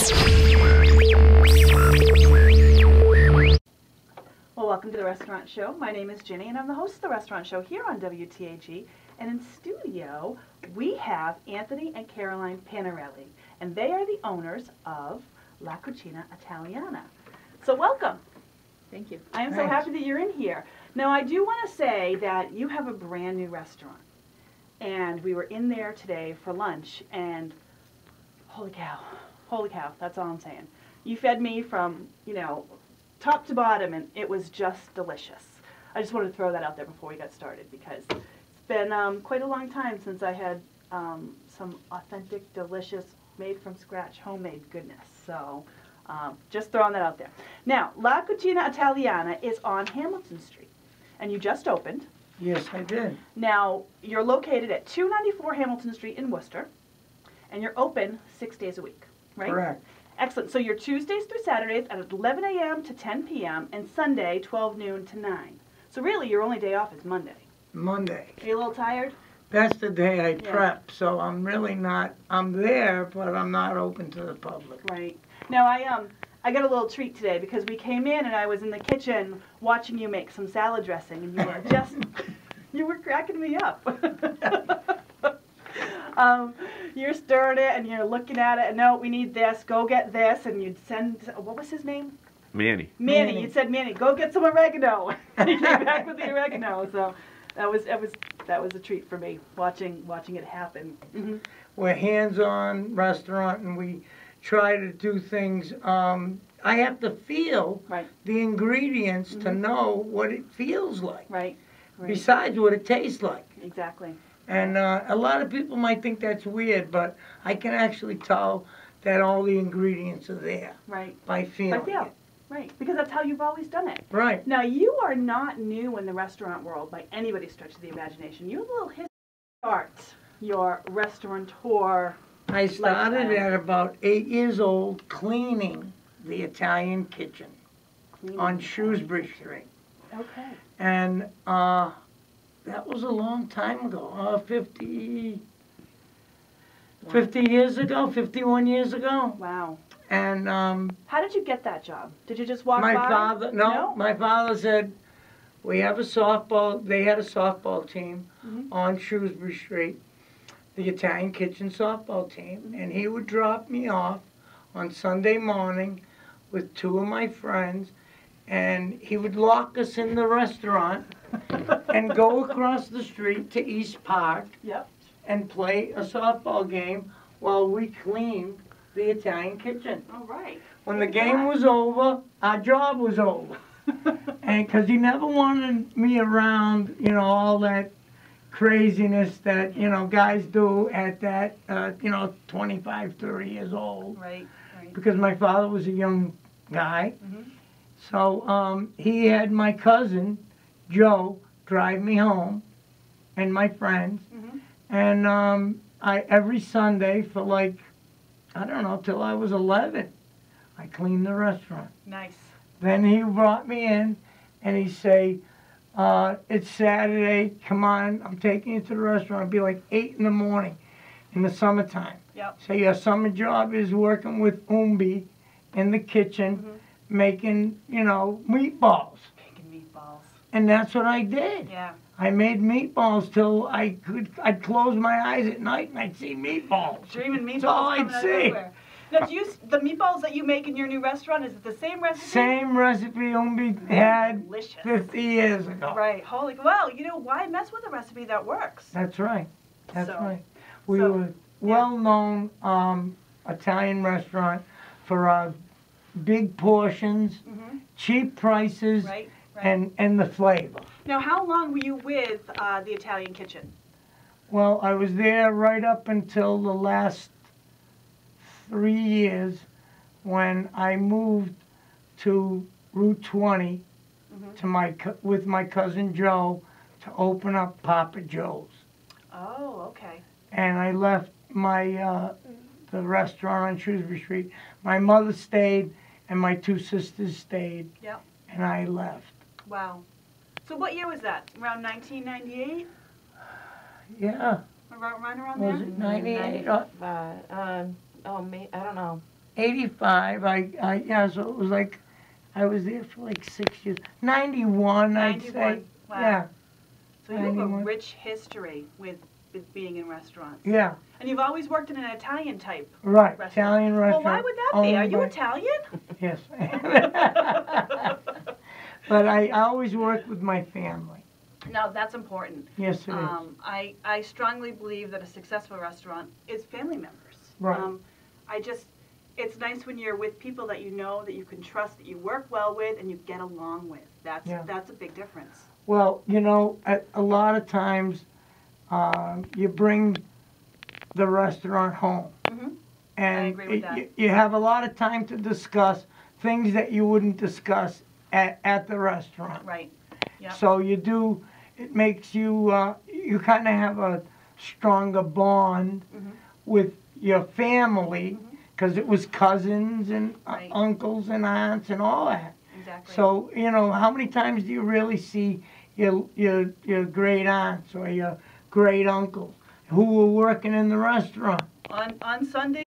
Well, welcome to the Restaurant Show. My name is Ginny, and I'm the host of the Restaurant Show here on WTAG. And in studio, we have Anthony and Carolyn Panarelli, and they are the owners of La Cucina Italiana. So welcome. Thank you. I am so happy that you're in here. Now, I do want to say that you have a brand new restaurant, and we were in there today for lunch, and holy cow, that's all I'm saying. You fed me from, top to bottom, and it was just delicious. I just wanted to throw that out there before we got started, because it's been quite a long time since I had some authentic, delicious, made from scratch, homemade goodness. So just throwing that out there. Now, La Cucina Italiana is on Hamilton Street, and you just opened. Yes, I did. Now, you're located at 294 Hamilton Street in Worcester, and you're open 6 days a week, right? Correct. Excellent. So you're Tuesdays through Saturdays at 11 a.m. to 10 p.m. and Sunday 12 noon to 9. So really, your only day off is Monday. Monday. Are you a little tired? That's the day I prep, so I'm really not, I'm there, but I'm not open to the public. Right. Now, I got a little treat today because we came in and I was in the kitchen watching you make some salad dressing, and you were just, you were cracking me up. You're stirring it and you're looking at it, and no, we need this, go get this, and you'd send, what was his name? Manny. Manny. You'd said, Manny, go get some oregano. And he came back with the oregano, so that was a treat for me, watching it happen. Mm-hmm. We're hands-on restaurant, and we try to do things. I have to feel the ingredients to know what it feels like. Right. Besides what it tastes like. Exactly. And a lot of people might think that's weird, but I can actually tell that all the ingredients are there. Right. By feeling it. Right, because that's how you've always done it. Right. Now, you are not new in the restaurant world by anybody's stretch of the imagination. You have a little history of art, your restaurateur. I started at about 8 years old cleaning the Italian kitchen on Shrewsbury Street. Okay. And that was a long time ago, 50 years ago, 51 years ago. Wow. And how did you get that job? Did you just walk my by? father, no, my father said, we have a softball, they had a softball team on Shrewsbury Street, the Italian kitchen softball team, and he would drop me off on Sunday morning with 2 of my friends, and he would lock us in the restaurant and go across the street to East Park and play a softball game while we cleaned the Italian kitchen. All right. When the game was over, our job was over. And because he never wanted me around, all that craziness that, guys do at that, 25, 30 years old. Right. Because my father was a young guy. So he had my cousin, Joe, drive me home, and my friends. And I every Sunday for I don't know, till I was 11, I cleaned the restaurant. Nice. Then he brought me in, and he'd say, it's Saturday, come on, I'm taking you to the restaurant. It'd be like 8 in the morning in the summertime. Yep. So your summer job is working with Umbi in the kitchen, making, meatballs. Making meatballs. And that's what I did. Yeah. I made meatballs till I'd close my eyes at night and I'd see meatballs. Dreaming meatballs. That's all I'd see. Everywhere. Now, the meatballs that you make in your new restaurant, is it the same recipe? Same recipe Umbi had 50 years ago. Right. Holy, well, why mess with a recipe that works? That's right. That's right. We were a well-known Italian restaurant for our big portions, cheap prices, and the flavor. Now, how long were you with the Italian kitchen? Well, I was there right up until the last 3 years when I moved to Route 20 with my cousin Joe to open up Papa Joe's. Oh, okay. And I left my the restaurant on Shrewsbury Street. My mother stayed, and my 2 sisters stayed. Yep. And I left. Wow. So what year was that? Around 1998? Yeah. Right around was there? it 98? I don't know. 85. Yeah, so it was like, I was there for like 6 years. 91, I'd say. 91. Wow. Yeah. So you have a 91. rich history with being in restaurants. Yeah. And you've always worked in an Italian type Right. restaurant. Italian restaurant. Well, why would that be? Are you Italian? Yes. But I always work with my family. No, that's important. Yes, it is. I strongly believe that a successful restaurant is family members. Right. It's nice when you're with people that you know, that you can trust, that you work well with, and you get along with. That's a big difference. Well, you know, a lot of times you bring the restaurant home. Mm-hmm. And I agree with that. you have a lot of time to discuss things that you wouldn't discuss at the restaurant. Right. Yep. So it makes you, you kind of have a stronger bond with your family, because it was cousins and uncles and aunts and all that. Exactly. So, you know, how many times do you really see your great aunts or your great uncles who were working in the restaurant? On Sunday.